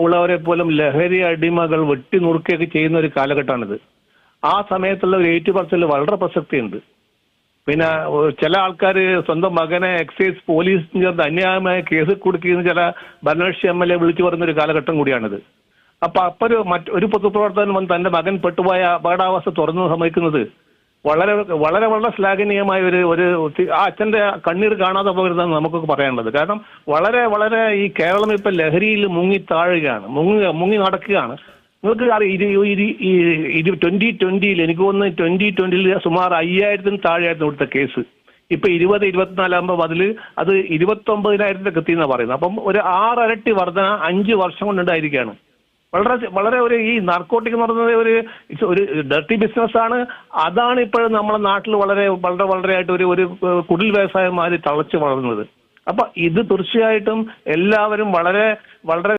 ഉള്ളവരെ പോലും ലഹരി അടിമകൾ വെട്ടിനുറുക്കുകയൊക്കെ ചെയ്യുന്ന ഒരു കാലഘട്ടമാണിത്. ആ സമയത്തുള്ള ഒരു ഏറ്റുപറച്ചിൽ വളരെ പ്രസക്തിയുണ്ട്. പിന്നെ ചില ആൾക്കാർ സ്വന്തം മകനെ എക്സൈസ് പോലീസിന് ചേർന്ന് അന്യായമായ കേസ് കൊടുക്കുന്ന ചില ഭരണകക്ഷി MLA വിളിച്ചു പറയുന്ന ഒരു കാലഘട്ടം കൂടിയാണിത്. അപ്പൊ ഒരു പൊതുപ്രവർത്തകൻ വന്ന് തന്റെ മകൻ പെട്ടുപോയ അപകടാവസ്ഥ തുറന്നു സമ്മതിക്കുന്നത് വളരെ വളരെ വളരെ ശ്ലാഘനീയമായ ഒരു ആ അച്ഛന്റെ കണ്ണീർ കാണാതെ പോകരുതെന്ന് നമുക്കൊക്കെ പറയാനുള്ളത്. കാരണം വളരെ വളരെ ഈ കേരളം ഇപ്പൊ ലഹരിയിൽ മുങ്ങി താഴുകയാണ്, മുങ്ങി നടക്കുകയാണ്. നിങ്ങൾക്ക് അറിയാം 2020 എനിക്ക് തോന്നുന്നു 2020 സുമാർ 5000 താഴെയായിരുന്നു ഇവിടുത്തെ കേസ്. ഇപ്പൊ 2024 ആകുമ്പോൾ അത് 29,000 എത്തിയെന്നാണ് പറയുന്നത്. അപ്പം ഒരു 6 ഇരട്ടി വർധന 5 വർഷം കൊണ്ടുണ്ടായിരിക്കുകയാണ്. വളരെ വളരെ ഈ നാർക്കോട്ടിക് എന്ന് പറയുന്നത് ഒരു ഡർട്ടി ബിസിനസ് ആണ്. അതാണ് ഇപ്പോഴും നമ്മുടെ നാട്ടിൽ വളരെ വളരെ വളരെ ആയിട്ട് ഒരു കുടിൽ വ്യവസായം മാതിരി തളച്ചു വളർന്നത്. അപ്പൊ ഇത് തീർച്ചയായിട്ടും എല്ലാവരും വളരെ വളരെ